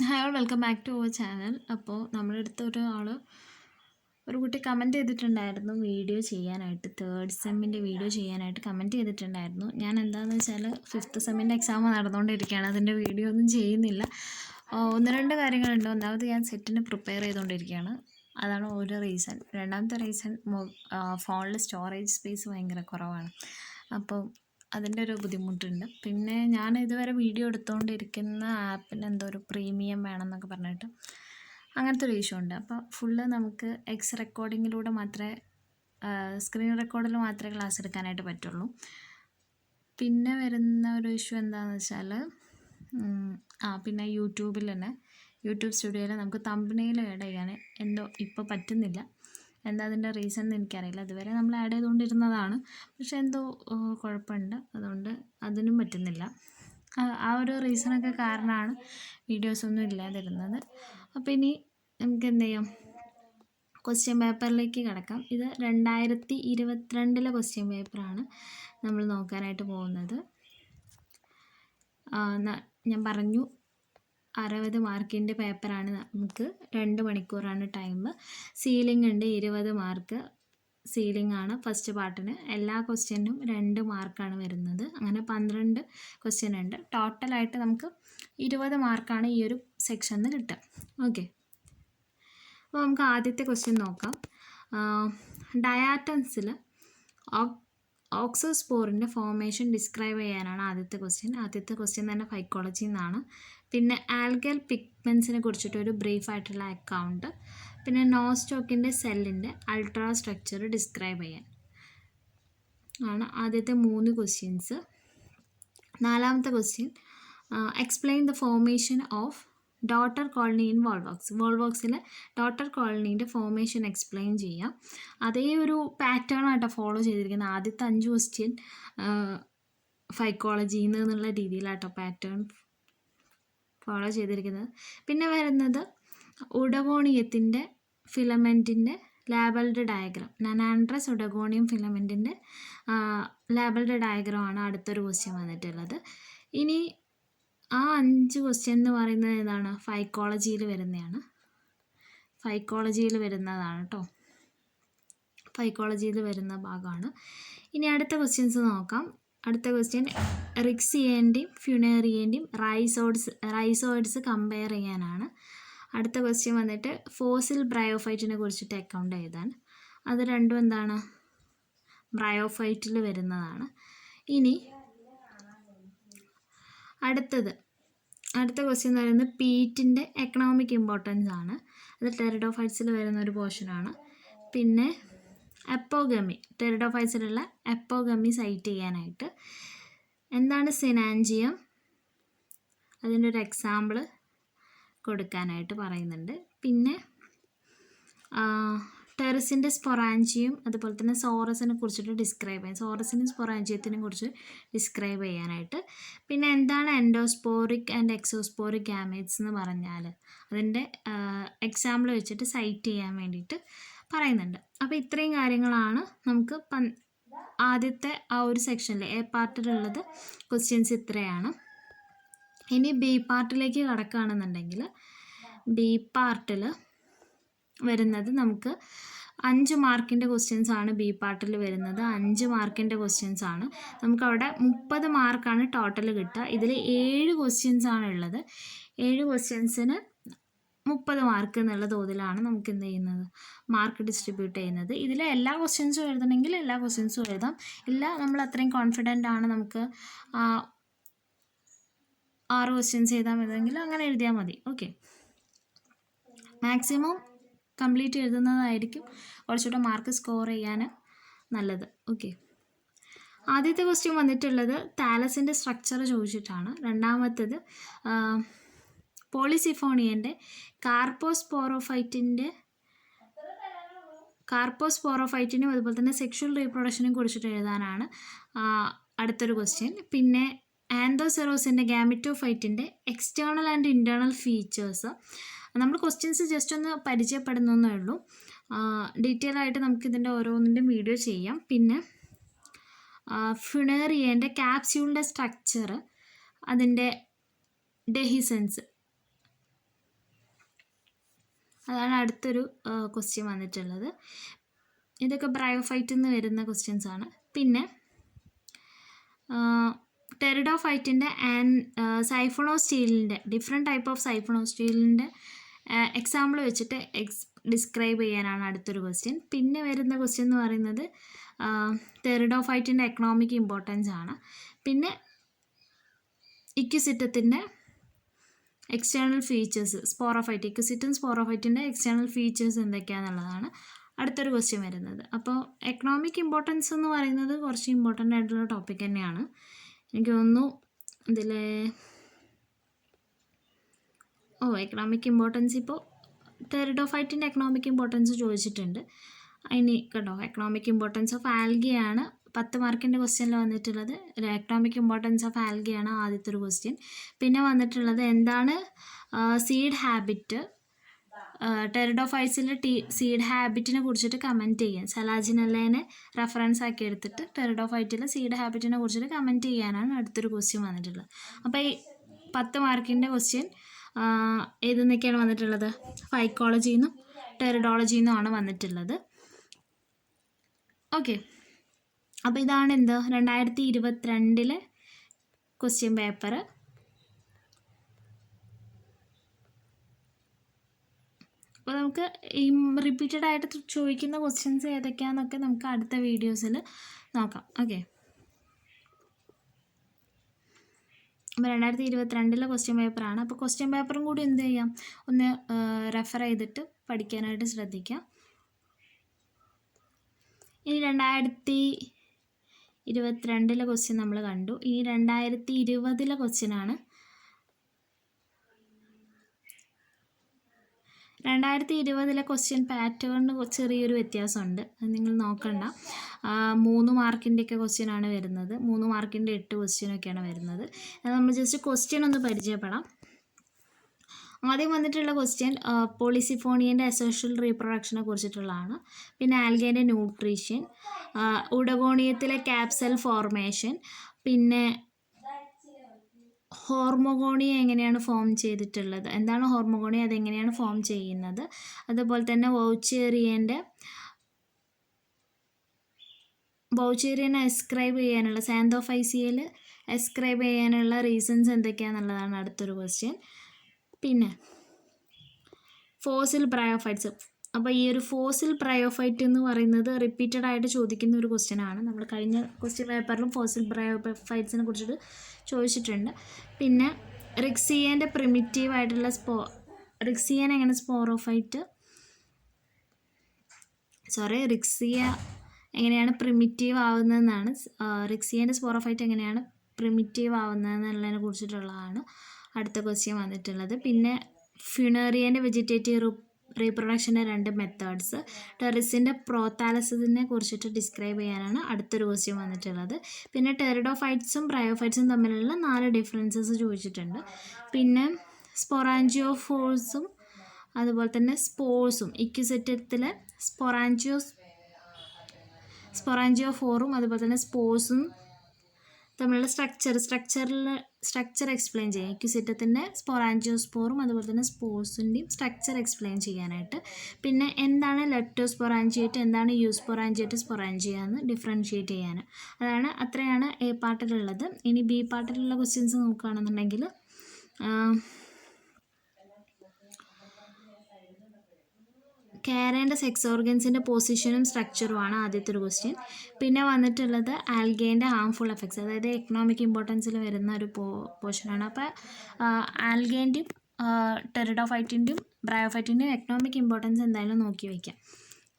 Hi all welcome back to our channel. അപ്പോൾ നമ്മുടെ അടുത്ത് ഒരു കുട്ടി കമൻറ്റ് ചെയ്തിട്ടുണ്ടായിരുന്നു വീഡിയോ ചെയ്യാനായിട്ട്, തേർഡ് സെമ്മിൻ്റെ വീഡിയോ ചെയ്യാനായിട്ട് കമൻറ്റ് ചെയ്തിട്ടുണ്ടായിരുന്നു. ഞാൻ എന്താണെന്ന് വെച്ചാൽ ഫിഫ്ത്ത് സെമ്മിൻ്റെ എക്സാം നടന്നുകൊണ്ടിരിക്കുകയാണ്, അതിൻ്റെ വീഡിയോ ഒന്നും ചെയ്യുന്നില്ല. ഒന്ന് രണ്ട് കാര്യങ്ങളുണ്ട്. ഒന്നാമത് ഞാൻ സെറ്റിന് പ്രിപ്പയർ ചെയ്തുകൊണ്ടിരിക്കുകയാണ്, അതാണ് ഒരു റീസൺ. രണ്ടാമത്തെ റീസൺ ഫോണിൽ സ്റ്റോറേജ് സ്പേസ് ഭയങ്കര കുറവാണ്, അപ്പോൾ അതിൻ്റെ ഒരു ബുദ്ധിമുട്ടുണ്ട്. പിന്നെ ഞാൻ ഇതുവരെ വീഡിയോ എടുത്തുകൊണ്ടിരിക്കുന്ന ആപ്പിന് എന്തോ ഒരു പ്രീമിയം വേണം എന്നൊക്കെ പറഞ്ഞിട്ട് അങ്ങനത്തെ ഒരു ഇഷ്യൂ ഉണ്ട്. അപ്പോൾ ഫുള്ള് നമുക്ക് റെക്കോർഡിങ്ങിലൂടെ മാത്രമേ, സ്ക്രീൻ റെക്കോർഡിൽ മാത്രമേ ക്ലാസ് എടുക്കാനായിട്ട് പറ്റുള്ളൂ. പിന്നെ വരുന്ന ഒരു ഇഷ്യൂ എന്താണെന്ന് വെച്ചാൽ പിന്നെ യൂട്യൂബിൽ തന്നെ യൂട്യൂബ് സ്റ്റുഡിയോയിൽ നമുക്ക് തമ്പനെയിൽ ആഡ് ചെയ്യാൻ എന്തോ ഇപ്പോൾ പറ്റുന്നില്ല. എന്താ അതിൻ്റെ റീസൺ എന്ന് എനിക്കറിയില്ല. അതുവരെ നമ്മൾ ആഡ് ചെയ്തുകൊണ്ടിരുന്നതാണ്, പക്ഷേ എന്തോ കുഴപ്പമുണ്ട്, അതുകൊണ്ട് അതിനും പറ്റുന്നില്ല. ആ ഒരു റീസണൊക്കെ കാരണമാണ് വീഡിയോസൊന്നും ഇല്ലാതിരുന്നത്. അപ്പോൾ ഇനി നമുക്ക് എന്ത് ചെയ്യാം, ക്വസ്റ്റ്യൻ പേപ്പറിലേക്ക് കിടക്കാം. ഇത് 2022 ക്വസ്റ്റ്യൻ പേപ്പറാണ് നമ്മൾ നോക്കാനായിട്ട് പോകുന്നത്. ഞാൻ പറഞ്ഞു 60 മാർക്കിൻ്റെ പേപ്പറാണ്. നമുക്ക് 2 മണിക്കൂറാണ് ടൈം. സീലിംഗ് ഉണ്ട്, 20 മാർക്ക് സീലിംഗ് ആണ് ഫസ്റ്റ് പാർട്ടിന്. എല്ലാ ക്വസ്റ്റ്യനും 2 മാർക്കാണ് വരുന്നത്. അങ്ങനെ 12 ക്വസ്റ്റ്യൻ ഉണ്ട്. ടോട്ടലായിട്ട് നമുക്ക് 20 മാർക്കാണ് ഈ ഒരു സെക്ഷനിൽ കിട്ടുക. ഓക്കെ, അപ്പോൾ നമുക്ക് ആദ്യത്തെ ക്വസ്റ്റ്യൻ നോക്കാം. ഡയാറ്റംസിൽ ഓക്സോസ്പോറിൻ്റെ ഫോർമേഷൻ ഡിസ്ക്രൈബ് ചെയ്യാനാണ് ആദ്യത്തെ ക്വസ്റ്റ്യൻ തന്നെ ഫൈക്കോളജിയിൽ നിന്നാണ്. പിന്നെ ആൽഗൽ പിഗ്മെൻസിനെ കുറിച്ചിട്ടൊരു ബ്രീഫായിട്ടുള്ള അക്കൗണ്ട്. പിന്നെ നോസ്റ്റോക്കിൻ്റെ സെല്ലിൻ്റെ അൾട്രാ സ്ട്രക്ചർ ഡിസ്ക്രൈബ് ചെയ്യാൻ ആണ് ആദ്യത്തെ 3 ക്വസ്റ്റ്യൻസ്. നാലാമത്തെ question, explain the formation of daughter colony in വോൾവോക്സിലെ ഡോട്ടർ കോളനീൻ്റെ ഫോർമേഷൻ എക്സ്പ്ലെയിൻ ചെയ്യാം. അതേ ഒരു പാറ്റേൺ ആയിട്ടോ ഫോളോ ചെയ്തിരിക്കുന്നത്. ആദ്യത്തെ 5 ക്വസ്റ്റ്യൻ ഫൈക്കോളജിയിൽ നിന്നുള്ള രീതിയിലാട്ടോ പാറ്റേൺ ഫോളോ ചെയ്തിരിക്കുന്നത്. പിന്നെ വരുന്നത് ഉഡഗോണിയത്തിൻ്റെ ഫിലമെൻറ്റിൻ്റെ ലാബൽഡ് ഡയഗ്രാം, നനാൻഡ്രസ് ഉഡഗോണിയം ഫിലമെൻറ്റിൻ്റെ ലാബൽഡ് ഡയഗ്രാമാണ് അടുത്തൊരു ക്വസ്റ്റ്യൻ വന്നിട്ടുള്ളത്. ഇനി ആ 5 ക്വസ്റ്റ്യൻ എന്ന് പറയുന്നത് ഏതാണ്, ഫൈക്കോളജിയിൽ വരുന്നതാണ് കേട്ടോ, ഫൈക്കോളജിയിൽ വരുന്ന ഭാഗമാണ്. ഇനി അടുത്ത ക്വസ്റ്റ്യൻസ് നോക്കാം. അടുത്ത ക്വസ്റ്റ്യൻ റിക്സിയേൻ്റെയും ഫ്യൂണേറിയേൻ്റെയും റൈസോയിഡ്സ് കമ്പയർ ചെയ്യാനാണ്. അടുത്ത ക്വസ്റ്റ്യൻ വന്നിട്ട് ഫോസിൽ ബ്രയോഫൈറ്റിനെ കുറിച്ചിട്ട് അക്കൗണ്ട് എഴുതാൻ. അത് രണ്ടും എന്താണ്, ബ്രയോഫൈറ്റിൽ വരുന്നതാണ്. ഇനി അടുത്ത ക്വസ്റ്റ്യൻ എന്ന് പറയുന്നത് പീറ്റിൻ്റെ എക്കണോമിക് ഇമ്പോർട്ടൻസ് ആണ്. അത് ടെറിഡോഫൈറ്റ്സിൽ വരുന്ന ഒരു പോർഷനാണ്. പിന്നെ ടെറിഡോഫൈറ്റ്സിലുള്ള എപ്പോഗമി സൈറ്റ് ചെയ്യാനായിട്ട് എന്താണ് സിനാൻജിയം, അതിൻ്റെ ഒരു എക്സാമ്പിൾ കൊടുക്കാനായിട്ട് പറയുന്നുണ്ട്. പിന്നെ ടെറിസിൻ്റെ സ്പൊറാഞ്ചിയം, അതുപോലെ തന്നെ സോറസിനെ കുറിച്ചിട്ട് സോറസിനും സ്പൊറാഞ്ചിയത്തിനെ കുറിച്ച് ഡിസ്ക്രൈബ് ചെയ്യാനായിട്ട്. പിന്നെ എന്താണ് എൻഡോസ്പോറിക് ആൻഡ് എക്സോസ്പോറിക് ഗാമേറ്റ്സ് എന്ന് പറഞ്ഞാൽ അതിൻ്റെ എക്സാമ്പിൾ വെച്ചിട്ട് സൈറ്റ് ചെയ്യാൻ വേണ്ടിയിട്ട് പറയുന്നുണ്ട്. അപ്പോൾ ഇത്രയും കാര്യങ്ങളാണ് നമുക്ക് ആദ്യത്തെ ആ ഒരു സെക്ഷനിൽ എ പാർട്ടിലുള്ളത്. ക്വസ്റ്റ്യൻസ് ഇത്രയാണ്. ഇനി ബി പാർട്ടിലേക്ക് കടക്കുകയാണെന്നുണ്ടെങ്കിൽ ബി പാർട്ടിൽ വരുന്നത് നമുക്ക് 5 മാർക്കിൻ്റെ ക്വസ്റ്റ്യൻസ് ആണ് ബി പാർട്ടിൽ വരുന്നത്. 5 മാർക്കിൻ്റെ ക്വസ്റ്റ്യൻസ് ആണ്. നമുക്കവിടെ 30 മാർക്കാണ് ടോട്ടൽ കിട്ടുക. ഇതിൽ 7 ക്വസ്റ്റ്യൻസ് ആണ് ഉള്ളത്. 7 ക്വസ്റ്റ്യൻസിന് 30 മാർക്ക് എന്നുള്ള തോതിലാണ് നമുക്ക് എന്ത് ചെയ്യുന്നത്, മാർക്ക് ഡിസ്ട്രിബ്യൂട്ട് ചെയ്യുന്നത്. ഇതിൽ എല്ലാ ക്വസ്റ്റ്യൻസും എഴുതണമെങ്കിൽ എല്ലാ ക്വസ്റ്റ്യൻസും എഴുതാം. ഇല്ല, നമ്മൾ അത്രയും കോൺഫിഡൻ്റ് ആണ്, നമുക്ക് 6 ക്വസ്റ്റ്യൻസ് എഴുതാൻ മതിയെങ്കിൽ അങ്ങനെ എഴുതിയാൽ മതി. ഓക്കെ, മാക്സിമം കംപ്ലീറ്റ് എഴുതുന്നതായിരിക്കും കുറച്ചുകൂടെ മാർക്ക് സ്കോർ ചെയ്യാൻ നല്ലത്. ഓക്കെ, ആദ്യത്തെ ക്വസ്റ്റ്യൻ വന്നിട്ടുള്ളത് താലസിൻ്റെ സ്ട്രക്ചർ ചോദിച്ചിട്ടാണ്. രണ്ടാമത്തേത് പോളിസിഫോണിയൻ്റെ കാർപ്പോസ്പോറോഫൈറ്റിനും അതുപോലെ തന്നെ സെക്ഷൽ റീപ്രൊഡക്ഷനും കുറിച്ചിട്ട് എഴുതാനാണ് അടുത്തൊരു ക്വസ്റ്റ്യൻ. പിന്നെ ആൻതോസെറോസിൻ്റെ ഗാമിറ്റോഫൈറ്റിൻ്റെ എക്സ്റ്റേണൽ ആൻഡ് ഇൻറ്റേർണൽ ഫീച്ചേഴ്സ്. നമ്മൾ ക്വസ്റ്റ്യൻസ് ജസ്റ്റ് ഒന്ന് പരിചയപ്പെടുന്നേ ഉള്ളൂ. ഡീറ്റെയിൽ ആയിട്ട് നമുക്കിതിൻ്റെ ഓരോന്നിൻ്റെയും വീഡിയോ ചെയ്യാം. പിന്നെ ഫ്യൂണേറിയേൻ്റെ ക്യാപ്സ്യൂളിൻ്റെ സ്ട്രക്ചർ, അതിൻ്റെ ഡെഹിസൻസ്, അതാണ് അടുത്തൊരു ക്വസ്റ്റ്യൻ വന്നിട്ടുള്ളത്. ഇതൊക്കെ ബ്രയോഫൈറ്റിൽ നിന്ന് വരുന്ന ക്വസ്റ്റ്യൻസ് ആണ്. പിന്നെ ടെറിഡോഫൈറ്റിൻ്റെ ആൻഡ് സൈഫോണോസ്റ്റീലിൻ്റെ ഡിഫറെൻറ്റ് ടൈപ്പ് ഓഫ് സൈഫോണോസ്റ്റീലിൻ്റെ എക്സാമ്പിൾ വെച്ചിട്ട് ഡിസ്ക്രൈബ് ചെയ്യാനാണ് അടുത്തൊരു ക്വസ്റ്റ്യൻ. പിന്നെ വരുന്ന ക്വസ്റ്റ്യൻ എന്ന് പറയുന്നത് ടെറിഡോഫൈറ്റിൻ്റെ എക്കണോമിക് ഇമ്പോർട്ടൻസ് ആണ്. പിന്നെ ഇക്വിസിറ്റത്തിൻ്റെ എക്സ്റ്റേണൽ ഫീച്ചേഴ്സ്, സ്പോറോഫൈറ്റ്, ഇക്വിസിറ്റും സ്പോറോഫൈറ്റിൻ്റെ എക്സ്റ്റേണൽ ഫീച്ചേഴ്സ് എന്തൊക്കെയാണെന്നുള്ളതാണ് അടുത്തൊരു ക്വസ്റ്റ്യൻ വരുന്നത്. അപ്പോൾ എക്കണോമിക് ഇമ്പോർട്ടൻസ് എന്ന് പറയുന്നത് കുറച്ച് ഇമ്പോർട്ടൻ്റ് ആയിട്ടുള്ള ടോപ്പിക് തന്നെയാണ്. എനിക്ക് തോന്നുന്നു ഇതിൽ എക്കണോമിക് ഇമ്പോർട്ടൻസ് ഇപ്പോൾ ടെറിഡോഫൈറ്റിൻ്റെ എക്കണോമിക് ഇമ്പോർട്ടൻസ് ചോദിച്ചിട്ടുണ്ട്. അതിന് കേട്ടോ, എക്കണോമിക് ഇമ്പോർട്ടൻസ് ഓഫ് ആൽഗയാണ് 10 മാർക്കിൻ്റെ ക്വസ്റ്റ്യനിൽ വന്നിട്ടുള്ളത്. എക്കണോമിക് ഇമ്പോർട്ടൻസ് ഓഫ് ആൽഗയാണ് ആദ്യത്തെ ഒരു ക്വസ്റ്റ്യൻ. പിന്നെ വന്നിട്ടുള്ളത് എന്താണ് സീഡ് ഹാബിറ്റ്. ടെറിഡോഫൈറ്റ്സിലെ സീഡ് ഹാബിറ്റിനെ കുറിച്ചിട്ട് കമൻറ്റ് ചെയ്യാൻ, സലാജിനെല്ലേനെ റെഫറൻസ് ആക്കി എടുത്തിട്ട് ടെറിഡോഫൈറ്റിലെ സീഡ് ഹാബിറ്റിനെ കുറിച്ചിട്ട് കമൻറ്റ് ചെയ്യാനാണ് അടുത്തൊരു ക്വസ്റ്റ്യൻ വന്നിട്ടുള്ളത്. അപ്പോൾ ഈ 10 മാർക്കിൻ്റെ ക്വസ്റ്റ്യൻ ഏതെന്നൊക്കെയാണ് വന്നിട്ടുള്ളത്? ഫൈക്കോളജിയിൽ നിന്നും ടെറിഡോളജിയിൽ നിന്നുമാണ് വന്നിട്ടുള്ളത്. ഓക്കെ, അപ്പോൾ ഇതാണ് 2022 ക്വസ്റ്റ്യൻ പേപ്പർ. അപ്പോൾ നമുക്ക് ഈ റിപ്പീറ്റഡ് ആയിട്ട് ചോദിക്കുന്ന ക്വസ്റ്റ്യൻസ് ഏതൊക്കെയാണെന്നൊക്കെ നമുക്ക് അടുത്ത വീഡിയോസിൽ നോക്കാം. ഓക്കെ, അപ്പോൾ 2022 ക്വസ്റ്റ്യൻ പേപ്പറാണ്. അപ്പോൾ ക്വസ്റ്റ്യൻ പേപ്പറും കൂടി എന്ത് ചെയ്യാം, ഒന്ന് റെഫർ ചെയ്തിട്ട് പഠിക്കാനായിട്ട് ശ്രദ്ധിക്കാം. ഇനി 2022 ക്വസ്റ്റ്യൻ നമ്മൾ കണ്ടു. ഇനി 2020 ക്വസ്റ്റ്യനാണ്. 2020 ക്വസ്റ്റ്യൻ പാറ്റേണിന് ചെറിയൊരു വ്യത്യാസമുണ്ട്, അത് നിങ്ങൾ നോക്കണ്ട. 3 മാർക്കിൻ്റെയൊക്കെ ക്വസ്റ്റ്യനാണ് വരുന്നത്. 3 മാർക്കിൻ്റെ 8 ക്വസ്റ്റ്യനൊക്കെയാണ് വരുന്നത്. അത് നമ്മൾ ജസ്റ്റ് ക്വസ്റ്റ്യൻ ഒന്ന് പരിചയപ്പെടാം. ആദ്യം വന്നിട്ടുള്ള ക്വസ്റ്റ്യൻ പോളിസിഫോണിയൻ്റെ അസോഷ്യൽ റീപ്രൊഡക്ഷനെ കുറിച്ചിട്ടുള്ളതാണ്. പിന്നെ ആൽഗേൻ്റെ ന്യൂട്രീഷൻ, ഉഡഗോണിയത്തിലെ ക്യാപ്സൽ ഫോർമേഷൻ, പിന്നെ ഹോർമോഗോണിയ എങ്ങനെയാണ് ഫോം ചെയ്തിട്ടുള്ളത്, എന്താണ് ഹോർമോഗോണിയ, അതെങ്ങനെയാണ് ഫോം ചെയ്യുന്നത്. അതുപോലെ തന്നെ വൗച്ചേറിയനെ എസ്ക്രൈബ് ചെയ്യാനുള്ള, സാന്തോഫൈസിയയിൽ എസ്ക്രൈബ് ചെയ്യാനുള്ള റീസൺസ് എന്തൊക്കെയാണെന്നുള്ളതാണ് അടുത്തൊരു ക്വസ്റ്റ്യൻ. പിന്നെ ഫോസിൽ ബ്രയോഫൈറ്റ്സ്. അപ്പോൾ ഈ ഒരു ഫോസിൽ ബ്രയോഫൈറ്റ് എന്ന് പറയുന്നത് റിപ്പീറ്റഡ് ആയിട്ട് ചോദിക്കുന്ന ഒരു ക്വസ്റ്റ്യൻ ആണ്. നമ്മൾ കഴിഞ്ഞ ക്വസ്റ്റ്യൻ പേപ്പറിലും ഫോസിൽ ബ്രയോഫൈറ്റ്സിനെ കുറിച്ചിട്ട് ചോദിച്ചിട്ടുണ്ട്. പിന്നെ റിക്സിയൻ്റെ പ്രിമിറ്റീവ് ആയിട്ടുള്ള റിക്സിയൻ എങ്ങനെ റിക്സിയ എങ്ങനെയാണ് പ്രിമിറ്റീവ് ആവുന്നതെന്നാണ്, റിക്സിയൻ്റെ സ്പോറോഫൈറ്റ് എങ്ങനെയാണ് പ്രിമിറ്റീവ് ആവുന്നതെന്നുള്ളതിനെ കുറിച്ചിട്ടുള്ളതാണ് അടുത്ത ക്വസ്റ്റ്യൻ വന്നിട്ടുള്ളത്. പിന്നെ ഫ്യൂണേറിയൻ്റെ വെജിറ്റേറ്റീവ് റീപ്രൊഡക്ഷൻ്റെ 2 മെത്തേഡ്സ്, ടെറിസിൻ്റെ പ്രോതാലസിനെ കുറിച്ചിട്ട് ഡിസ്ക്രൈബ് ചെയ്യാനാണ് അടുത്തൊരു ക്വസ്റ്റ്യൻ വന്നിട്ടുള്ളത്. പിന്നെ ടെറിഡോഫൈറ്റ്സും ബ്രയോഫൈറ്റ്സും തമ്മിലുള്ള 4 ഡിഫറൻസസ് ചോദിച്ചിട്ടുണ്ട്. പിന്നെ സ്പൊറാഞ്ചിയോഫോഴ്സും അതുപോലെ തന്നെ സ്പോർസും, ഇക്വിസെറ്റത്തിലെ സ്പൊറാഞ്ചിയോഫോറും അതുപോലെ തന്നെ സ്പോർസും തമ്മിലുള്ള സ്ട്രക്ചർ എക്സ്പ്ലെയിൻ ചെയ്യാം. ഇക്വിസിറ്റത്തിൻ്റെ സ്പൊറാഞ്ചിയോസ്പോറും അതുപോലെ തന്നെ സ്പോർസിൻ്റെയും സ്ട്രക്ചർ എക്സ്പ്ലെയിൻ ചെയ്യാനായിട്ട്. പിന്നെ എന്താണ് ലെപ്റ്റോസ്പൊറാഞ്ചിയേറ്റ്, എന്താണ് യൂസ്പൊറാഞ്ചിയേറ്റ്, സ്പൊറാഞ്ചിയ എന്ന് ഡിഫറൻഷിയേറ്റ് ചെയ്യാൻ. അത്രയാണ് എ പാർട്ടിലുള്ളത്. ഇനി ബി പാർട്ടിലുള്ള ക്വസ്റ്റ്യൻസ് നോക്കുകയാണെന്നുണ്ടെങ്കിൽ കാരേൻ്റെ സെക്സ് ഓർഗൻസിൻ്റെ പൊസിഷനും സ്ട്രക്ചറുമാണ് ആദ്യത്തെ ഒരു ക്വസ്റ്റ്യൻ. പിന്നെ വന്നിട്ടുള്ളത് ആൽഗേൻ്റെ ഹാംഫുൾ എഫക്ട്സ്, അതായത് എക്കണോമിക് ഇമ്പോർട്ടൻസിൽ വരുന്ന ഒരു പോർഷനാണ്. അപ്പോൾ ആൽഗേൻ്റെയും ടെറിഡോഫൈറ്റിൻ്റെയും ബ്രയോഫൈറ്റിൻ്റെയും എക്കണോമിക് ഇമ്പോർട്ടൻസ് എന്തായാലും നോക്കി വയ്ക്കാം.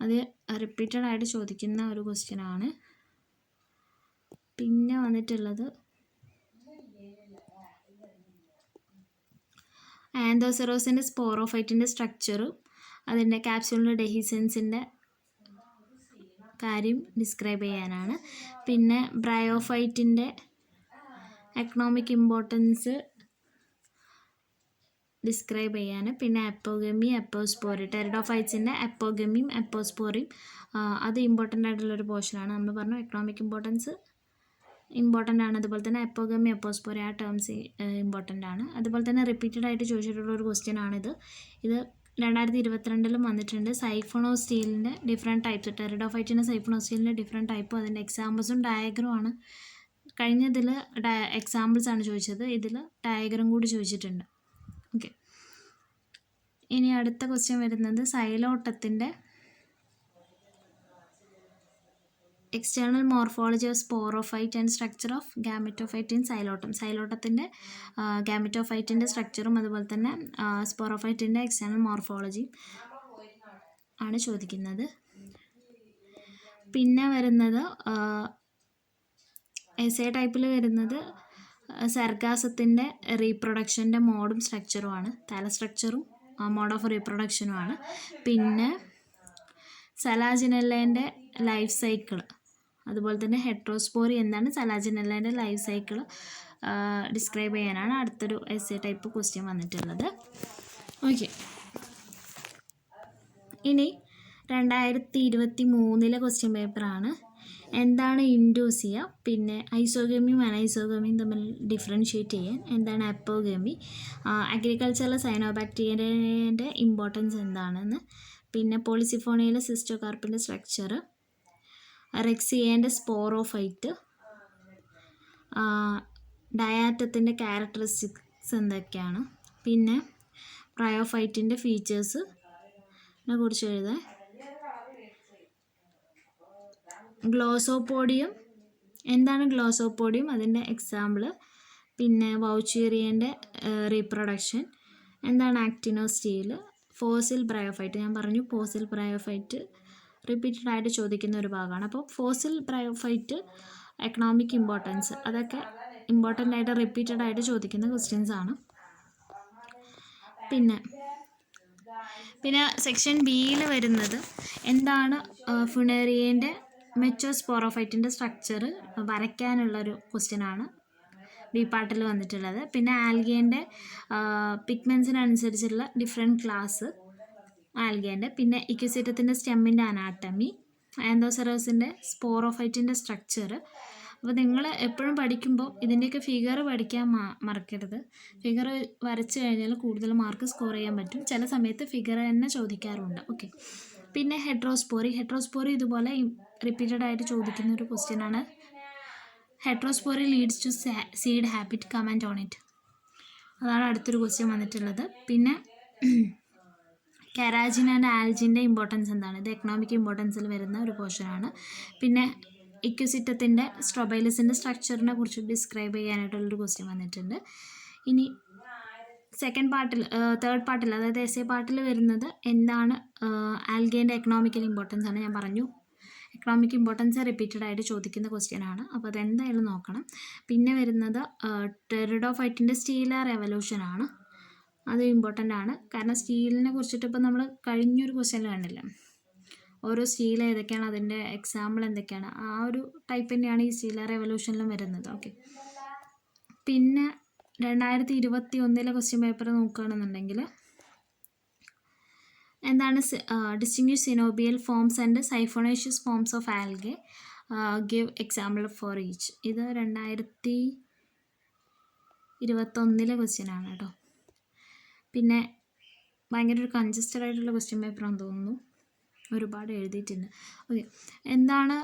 അത് റിപ്പീറ്റഡ് ആയിട്ട് ചോദിക്കുന്ന ഒരു ക്വസ്റ്റ്യനാണ്. പിന്നെ വന്നിട്ടുള്ളത് ആന്തോസെറോസിൻ്റെ സ്പോറോഫൈറ്റിൻ്റെ സ്ട്രക്ചറും അതിൻ്റെ ക്യാപ്സ്യൂളിൻ്റെ ഡെഹിസൻസിൻ്റെ കാര്യം ഡിസ്ക്രൈബ് ചെയ്യാനാണ്. പിന്നെ ബ്രയോഫൈറ്റിൻ്റെ എക്കണോമിക് ഇമ്പോർട്ടൻസ് ഡിസ്ക്രൈബ് ചെയ്യാൻ. പിന്നെ അപ്പോഗമി, അപ്പോസ്പോറി, ടെറിഡോഫൈറ്റ്സിൻ്റെ അപ്പോഗമിയും അപ്പോസ്പോറിയും അത് ഇമ്പോർട്ടൻ്റ് ആയിട്ടുള്ളൊരു പോർഷനാണ്. നമ്മൾ പറഞ്ഞു എക്കണോമിക് ഇമ്പോർട്ടൻസ് ഇമ്പോർട്ടൻ്റ് ആണ്. അതുപോലെ തന്നെ അപ്പോഗമി, അപ്പോസ്പോറി ആ ടേംസ് ഇമ്പോർട്ടൻ്റ് ആണ്. അതുപോലെ തന്നെ റിപ്പീറ്റഡ് ആയിട്ട് ചോദിച്ചിട്ടുള്ള ഒരു ക്വസ്റ്റ്യൻ ആണിത്. ഇത് 2022 വന്നിട്ടുണ്ട്. സൈഫോണോസ്റ്റീലിൻ്റെ ഡിഫറെൻറ്റ് ടൈപ്സ്, ടെറിഡോഫൈറ്റിൻ്റെ സൈഫോണോസ്റ്റീലിൻ്റെ ഡിഫറെൻറ്റ് ടൈപ്പും അതിൻ്റെ എക്സാമ്പിൾസും ഡയഗ്രമാണ്. കഴിഞ്ഞതിൽ എക്സാമ്പിൾസ് ആണ് ചോദിച്ചത്, ഇതിൽ ഡയഗ്രം കൂടി ചോദിച്ചിട്ടുണ്ട്. ഓക്കെ, ഇനി അടുത്ത ക്വസ്റ്റ്യൻ വരുന്നത് സൈലോട്ടത്തിൻ്റെ external morphology of sporophyte and structure of gametophyte in psilotum. സൈലോട്ടത്തിൻ്റെ ഗാമറ്റോഫൈറ്റിൻ്റെ സ്ട്രക്ചറും അതുപോലെ തന്നെ സ്പോറോഫൈറ്റിൻ്റെ എക്സ്റ്റേണൽ മോർഫോളജി ആണ് ചോദിക്കുന്നത്. പിന്നെ വരുന്നത് എസ്സേ ടൈപ്പിൽ വരുന്നത് സർഗാസത്തിൻ്റെ റീപ്രൊഡക്ഷൻ്റെ മോഡും സ്ട്രക്ചറുമാണ്, തല സ്ട്രക്ചറും മോഡ് ഓഫ് റീപ്രൊഡക്ഷനുമാണ്. പിന്നെ സലാജിനെല്ലേൻ്റെ ലൈഫ് സൈക്കിൾ, അതുപോലെ തന്നെ ഹെട്രോസ്പോറി എന്താണ് സലാജിനെല്ലേൻ്റെ ലൈഫ് സൈക്കിൾ ഡിസ്ക്രൈബ് ചെയ്യാനാണ് അടുത്തൊരു എസ്സേ ടൈപ്പ് ക്വസ്റ്റ്യൻ വന്നിട്ടുള്ളത്. ഓക്കെ, ഇനി 2023 ക്വസ്റ്റ്യൻ പേപ്പറാണ്. എന്താണ് ഇൻഡോസിയ, പിന്നെ ഐസോഗമിയും അനൈസോഗമിയും തമ്മിൽ ഡിഫറൻഷ്യേറ്റ് ചെയ്യാൻ, എന്താണ് അപ്പോഗമി, അഗ്രികൾച്ചറിലെ സൈനോബാക്ടീരിയൻ്റെ ഇമ്പോർട്ടൻസ് എന്താണെന്ന്, പിന്നെ പോളിസിഫോണിയയിലെ സിസ്റ്റോകാർപ്പിൻ്റെ സ്ട്രക്ചർ, റെക്സിയേൻ്റെ സ്പോറോഫൈറ്റ്, ഡയാറ്റത്തിൻ്റെ ക്യാരക്ടറിസ്റ്റിക്സ് എന്തൊക്കെയാണ്, പിന്നെ പ്രയോഫൈറ്റിൻ്റെ ഫീച്ചേഴ്സിനെ കുറിച്ച് എഴുതാൻ, ഗ്ലോസോപോഡിയം എന്താണ് ഗ്ലോസോപോഡിയം അതിൻ്റെ എക്സാമ്പിൾ, പിന്നെ വൗച്ചീറിയൻ്റെ റീപ്രൊഡക്ഷൻ, എന്താണ് ആക്ടിനോസ്റ്റീൽ, ഫോസിൽ ബ്രയോഫൈറ്റ് ഞാൻ പറഞ്ഞു, ഫോസിൽ ബ്രയോഫൈറ്റ് റിപ്പീറ്റഡ് ആയിട്ട് ചോദിക്കുന്ന ഒരു ഭാഗമാണ്. അപ്പോൾ ഫോസിൽ ബ്രയോഫൈറ്റ്, എക്കണോമിക് ഇമ്പോർട്ടൻസ്, അതൊക്കെ ഇമ്പോർട്ടൻ്റ് ആയിട്ട് റിപ്പീറ്റഡ് ആയിട്ട് ചോദിക്കുന്ന ക്വസ്റ്റ്യൻസ് ആണ്. പിന്നെ സെക്ഷൻ ബിയിൽ വരുന്നത് എന്താണ് ഫുണേറിയൻ്റെ മെച്ചോസ്പോറോഫൈറ്റിൻ്റെ സ്ട്രക്ചർ വരയ്ക്കാനുള്ളൊരു ക്വസ്റ്റ്യനാണ് ബി പാർട്ടിൽ വന്നിട്ടുള്ളത്. പിന്നെ ആൽഗേൻ്റെ പിഗ്മെൻസിനനുസരിച്ചുള്ള ഡിഫറെൻറ്റ് ക്ലാസ് ആൽഗേൻ്റെ, പിന്നെ ഇക്വിസിറ്റത്തിൻ്റെ സ്റ്റെമ്മിൻ്റെ അനാട്ടമി, ആന്തോസെറോസിൻ്റെ സ്പോറോഫൈറ്റിൻ്റെ സ്ട്രക്ചർ. അപ്പോൾ നിങ്ങൾ എപ്പോഴും പഠിക്കുമ്പോൾ ഇതിൻ്റെയൊക്കെ ഫിഗർ പഠിക്കാൻ മറക്കരുത്. ഫിഗർ വരച്ച് കഴിഞ്ഞാൽ കൂടുതൽ മാർക്ക് സ്കോർ ചെയ്യാൻ പറ്റും. ചില സമയത്ത് ഫിഗർ തന്നെ ചോദിക്കാറുണ്ട്. ഓക്കെ, പിന്നെ ഹെട്രോസ്പോറി ഇതുപോലെ റിപ്പീറ്റഡ് ആയിട്ട് ചോദിക്കുന്ന ഒരു ക്വസ്റ്റ്യനാണ്. Heterospory leads to seed habit, comment on it. അതാണ് അടുത്തൊരു ക്വസ്റ്റ്യൻ വന്നിട്ടുള്ളത്. പിന്നെ കെരാജിൻ ആൻഡ് ആൽജിൻ്റെ ഇമ്പോർട്ടൻസ് എന്താണ്, ഇത് എക്കണോമിക് ഇമ്പോർട്ടൻസിൽ വരുന്ന ഒരു പോർഷനാണ്. പിന്നെ ഇക്വിസിറ്റത്തിൻ്റെ സ്ട്രോബൈലസിൻ്റെ സ്ട്രക്ചറിനെ കുറിച്ച് ഡിസ്ക്രൈബ് ചെയ്യാനായിട്ടുള്ളൊരു ക്വസ്റ്റ്യൻ വന്നിട്ടുണ്ട്. ഇനി തേർഡ് പാർട്ടിൽ അതായത് എസ്സേ പാർട്ടിൽ വരുന്നത് എന്താണ് ആൽഗേൻ്റെ എക്കണോമിക്കൽ ഇമ്പോർട്ടൻസ് ആണ്. ഞാൻ പറഞ്ഞു എക്കണോമിക് ഇമ്പോർട്ടൻസ് റിപ്പീറ്റഡ് ആയിട്ട് ചോദിക്കുന്ന ക്വസ്റ്റ്യൻ ആണ്, അപ്പോൾ അതെന്തായാലും നോക്കണം. പിന്നെ വരുന്നത് ടെറിഡോഫൈറ്റിൻ്റെ സ്റ്റീലാർ എവല്യൂഷൻ ആണ്, അത് ഇമ്പോർട്ടൻ്റ് ആണ്. കാരണം സ്റ്റീലിനെ കുറിച്ചിട്ട് ഇപ്പോൾ നമ്മൾ കഴിഞ്ഞൊരു ക്വസ്റ്റ്യനിൽ കണ്ടില്ല, ഓരോ സ്റ്റീൽ ഏതൊക്കെയാണ്, അതിൻ്റെ എക്സാമ്പിൾ എന്തൊക്കെയാണ്, ആ ഒരു ടൈപ്പ് തന്നെയാണ് ഈ സ്റ്റീലാർ എവല്യൂഷനിലും വരുന്നത്. ഓക്കെ, പിന്നെ 2021 ക്വസ്റ്റ്യൻ പേപ്പർ നോക്കുകയാണെന്നുണ്ടെങ്കിൽ എന്താണ് distinguish coenobial forms and siphonaceous forms of algae, give example for each. ഇത് 2021 ക്വസ്റ്റ്യൻ ആണ് കേട്ടോ. പിന്നെ ഭയങ്കര ഒരു കൺജസ്റ്റഡ് ആയിട്ടുള്ള ക്വസ്റ്റ്യൻ പേപ്പറാണെന്ന് തോന്നുന്നു, ഒരുപാട് എഴുതിയിട്ടുണ്ട്. ഓക്കെ, എന്താണ്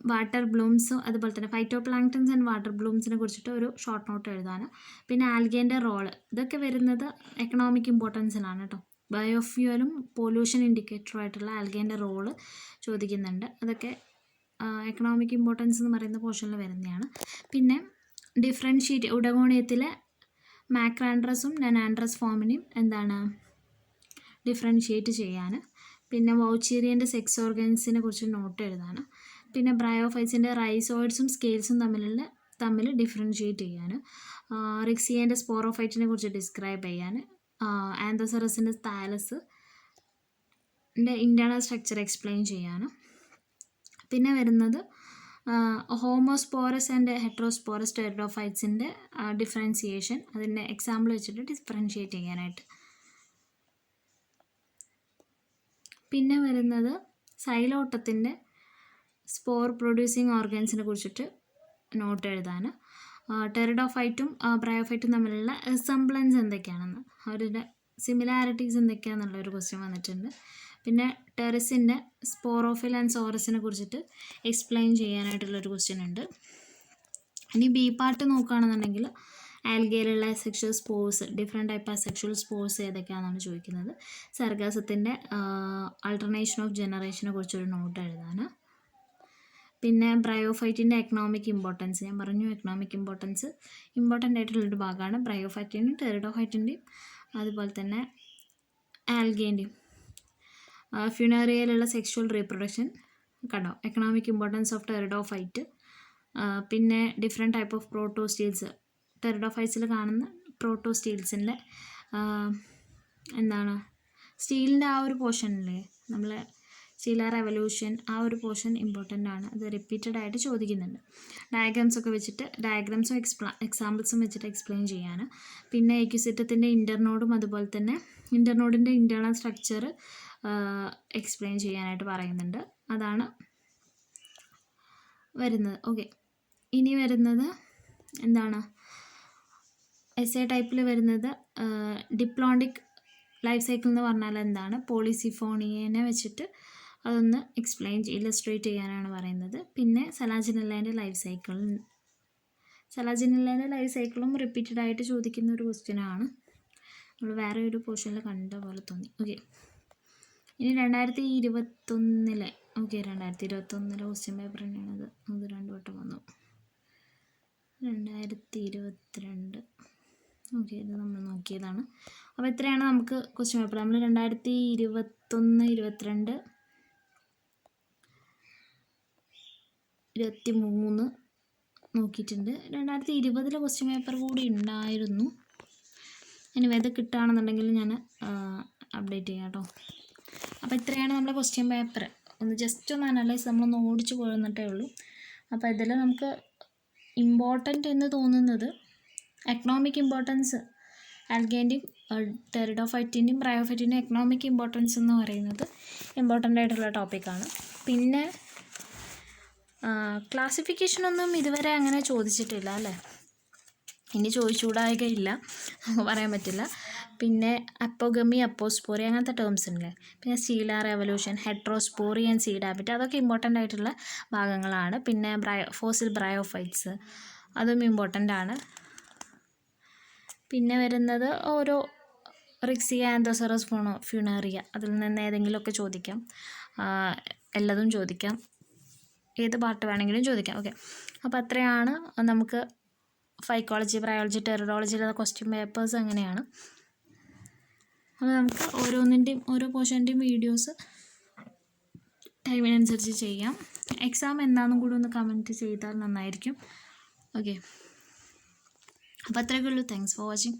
വാട്ടർ ബ്ലൂംസും അതുപോലെ തന്നെ ഫൈറ്റോ പ്ലാങ്ക്ടൺസ് ആൻഡ് വാട്ടർ ബ്ലൂംസിനെ കുറിച്ചിട്ട് ഒരു ഷോർട്ട് നോട്ട് എഴുതാൻ. പിന്നെ ആൽഗേൻ്റെ റോള്, ഇതൊക്കെ വരുന്നത് എക്കണോമിക് ഇമ്പോർട്ടൻസിലാണ് കേട്ടോ. ബയോഫ്യൂവലും പൊല്യൂഷൻ ഇൻഡിക്കേറ്ററും ആയിട്ടുള്ള ആൽഗേൻ്റെ റോള് ചോദിക്കുന്നുണ്ട്, അതൊക്കെ എക്കണോമിക് ഇമ്പോർട്ടൻസ് എന്ന് പറയുന്ന പോർഷനിൽ വരുന്നതാണ്. പിന്നെ ഡിഫറൻഷ്യേറ്റ് ഉഡഗോണിയത്തിലെ മാക്രാൻഡ്രസും നനാൻഡ്രസ് ഫോമിനെയും എന്താണ് ഡിഫറൻഷ്യേറ്റ് ചെയ്യാൻ. പിന്നെ വൗച്ചീറിയൻ്റെ സെക്സ് ഓർഗൻസിനെ കുറിച്ച് നോട്ട് എഴുതാൻ. പിന്നെ ബ്രയോഫൈറ്റ്സിൻ്റെ റൈസോയിഡ്സും സ്കെയിൽസും തമ്മിൽ ഡിഫറൻഷ്യേറ്റ് ചെയ്യാൻ. റിക്സിയേൻ്റെ സ്പോറോഫൈറ്റിനെ കുറിച്ച് ഡിസ്ക്രൈബ് ചെയ്യാൻ. ആന്തോസെറസിൻ്റെ താലസിൻ്റെ ഇൻറ്റേർണൽ സ്ട്രക്ചർ എക്സ്പ്ലെയിൻ ചെയ്യാൻ. പിന്നെ വരുന്നത് ഹോമോസ്പോറസ് ആൻഡ് ഹെട്രോസ്പോറസ് ടെറിഡോഫൈറ്റ്സിൻ്റെ ഡിഫറൻസിയേഷൻ, അതിൻ്റെ എക്സാമ്പിൾ വെച്ചിട്ട് ഡിഫറൻഷ്യേറ്റ് ചെയ്യാനായിട്ട്. പിന്നെ വരുന്നത് സൈലോട്ടത്തിൻ്റെ സ്പോർ പ്രൊഡ്യൂസിങ് ഓർഗൻസിനെ കുറിച്ചിട്ട് നോട്ട് എഴുതാൻ. ടെറിഡോഫൈറ്റും ബ്രയോഫൈറ്റും തമ്മിലുള്ള റിസംബ്ലൻസ് എന്തൊക്കെയാണെന്ന്, അവരുടെ സിമിലാരിറ്റീസ് എന്തൊക്കെയാണെന്നുള്ളൊരു ക്വസ്റ്റ്യൻ വന്നിട്ടുണ്ട്. പിന്നെ ടെറിസിൻ്റെ സ്പോറോഫിൽ ആൻഡ് സോറസിനെ കുറിച്ചിട്ട് എക്സ്പ്ലെയിൻ ചെയ്യാനായിട്ടുള്ളൊരു ക്വസ്റ്റ്യൻ ഉണ്ട്. ഇനി ബി പാർട്ട് നോക്കുകയാണെന്നുണ്ടെങ്കിൽ ആൽഗയിലുള്ള sexual spores, different type of sexual spores ഏതൊക്കെയാണെന്നാണ് ചോദിക്കുന്നത്. സർഗാസത്തിൻ്റെ ആൾട്ടർനേഷൻ ഓഫ് ജനറേഷനെ കുറിച്ചൊരു നോട്ട് എഴുതാൻ. പിന്നെ ബ്രയോഫൈറ്റിൻ്റെ എക്കണോമിക് ഇമ്പോർട്ടൻസ്, ഞാൻ പറഞ്ഞു എക്കണോമിക് ഇമ്പോർട്ടൻസ് ഇമ്പോർട്ടൻ്റ് ആയിട്ടുള്ളൊരു ഭാഗമാണ്. ബ്രയോഫൈറ്റിൻ്റെയും ടെറിഡോഫൈറ്റിൻ്റെയും അതുപോലെ തന്നെ ആൽഗേൻ്റെയും. ഫ്യൂണേറിയയിലുള്ള സെക്ഷുവൽ റീപ്രൊഡക്ഷൻ കണ്ടോ, എക്കണോമിക് ഇമ്പോർട്ടൻസ് ഓഫ് ടെറിഡോഫൈറ്റ്. പിന്നെ ഡിഫറെൻറ്റ് ടൈപ്പ് ഓഫ് പ്രോട്ടോസ്റ്റീൽസ്, ടെറിഡോഫൈറ്റ്സിൽ കാണുന്ന പ്രോട്ടോസ്റ്റീൽസിൻ്റെ എന്താണ് സ്റ്റീലിൻ്റെ ആ ഒരു പോർഷനില്ലേ, നമ്മൾ സ്റ്റീല റെവല്യൂഷൻ, ആ ഒരു പോർഷൻ ഇമ്പോർട്ടൻ്റ് ആണ്. അത് റിപ്പീറ്റഡ് ആയിട്ട് ചോദിക്കുന്നുണ്ട്. ഡയഗ്രാംസ് ഒക്കെ വെച്ചിട്ട്, ഡയഗ്രാംസും എക്സാമ്പിൾസും വെച്ചിട്ട് എക്സ്പ്ലെയിൻ ചെയ്യാൻ. പിന്നെ എക്യുസിറ്റത്തിൻ്റെ ഇൻ്റർനോഡും അതുപോലെ തന്നെ ഇൻ്റർനോഡിൻ്റെ ഇൻറ്റേർണൽ സ്ട്രക്ചർ എക്സ്പ്ലെയിൻ ചെയ്യാനായിട്ട് പറയുന്നുണ്ട്. അതാണ് വരുന്നത്. ഓക്കെ, ഇനി വരുന്നത് എന്താണ്, എസ്സേ ടൈപ്പിൽ വരുന്നത് ഡിപ്ലോണ്ടിക് ലൈഫ് സൈക്കിൾ എന്ന് പറഞ്ഞാൽ എന്താണ്, പോളിസിഫോണിയനെ വെച്ചിട്ട് അതൊന്ന് എക്സ്പ്ലെയിൻ ഇല്ലസ്ട്രേറ്റ് ചെയ്യാനാണ് പറയുന്നത്. പിന്നെ സലാജിനെല്ലേൻ്റെ ലൈഫ് സൈക്കിളും റിപ്പീറ്റഡ് ആയിട്ട് ചോദിക്കുന്ന ഒരു ക്വസ്റ്റ്യനാണ്. നമ്മൾ വേറെ ഒരു പോർഷനിൽ കണ്ട പോലെ തോന്നി. ഓക്കെ, ഇനി 2021 ഓക്കെ 2021 ക്വസ്റ്റ്യൻ പേപ്പർ തന്നെയാണത്. അത് 2 വട്ടം വന്നു. 2022 ഓക്കെ, ഇത് നമ്മൾ നോക്കിയതാണ്. അപ്പോൾ ഇത്രയാണ് നമുക്ക് ക്വസ്റ്റ്യൻ പേപ്പർ. നമ്മൾ 2021, 22, 23 നോക്കിയിട്ടുണ്ട്. 2020 ക്വസ്റ്റ്യൻ പേപ്പർ കൂടി ഉണ്ടായിരുന്നു. ഇനി ഇത് കിട്ടുകയാണെന്നുണ്ടെങ്കിൽ ഞാൻ അപ്ഡേറ്റ് ചെയ്യാം കേട്ടോ. അപ്പോൾ ഇത്രയാണ് നമ്മുടെ ക്വസ്റ്റ്യൻ പേപ്പർ. ഒന്ന് ജസ്റ്റ് ഒന്ന് അനലൈസ് നമ്മളൊന്ന് ഓടിച്ച് പോന്നിട്ടേ ഉള്ളൂ. അപ്പോൾ ഇതിൽ നമുക്ക് ഇമ്പോർട്ടൻ്റ് എന്ന് തോന്നുന്നത് എക്കണോമിക് ഇമ്പോർട്ടൻസ്, ആൽഗേൻ്റെയും ടെറിഡോഫൈറ്റിൻ്റെയും ബ്രയോഫൈറ്റിൻ്റെയും എക്കണോമിക് ഇമ്പോർട്ടൻസ് എന്ന് പറയുന്നത് ഇമ്പോർട്ടൻ്റ് ആയിട്ടുള്ള ടോപ്പിക്കാണ്. പിന്നെ ക്ലാസിഫിക്കേഷനൊന്നും ഇതുവരെ അങ്ങനെ ചോദിച്ചിട്ടില്ല അല്ലേ, ഇനി ചോദിച്ചുകൂടായികയില്ല, നമുക്ക് പറയാൻ പറ്റില്ല. പിന്നെ അപ്പോഗമി, അപ്പോസ്പോറി അങ്ങനത്തെ ടേംസ് ഉണ്ടല്ലേ. പിന്നെ stelar evolution, heterospory and seed habit, അതൊക്കെ ഇമ്പോർട്ടൻ്റ് ആയിട്ടുള്ള ഭാഗങ്ങളാണ്. പിന്നെ ഫോസിൽ ബ്രയോഫൈറ്റ്സ്, അതും ഇമ്പോർട്ടൻ്റ് ആണ്. പിന്നെ വരുന്നത് ഓരോ റിക്സിയ, ആന്തോസറസ്, ഫ്യൂണേറിയ, അതിൽ നിന്ന് ഏതെങ്കിലുമൊക്കെ ചോദിക്കാം, എല്ലാതും ചോദിക്കാം, ഏത് പാർട്ട് വേണമെങ്കിലും ചോദിക്കാം. ഓക്കെ, അപ്പോൾ അത്രയാണ് നമുക്ക് ഫൈക്കോളജി, ബയോളജി, ടെറിഡോളജിയിലുള്ള ക്വസ്റ്റ്യൻ പേപ്പേഴ്സ് അങ്ങനെയാണ്. അപ്പോൾ നമുക്ക് ഓരോ പോർഷൻ്റെയും വീഡിയോസ് ടൈമിനനുസരിച്ച് ചെയ്യാം. എക്സാം എന്താണെന്നും കൂടി ഒന്ന് കമൻറ്റ് ചെയ്താൽ നന്നായിരിക്കും. ഓക്കെ, അപ്പോൾ അത്രയൊക്കെ ഉള്ളൂ. Thanks for watching.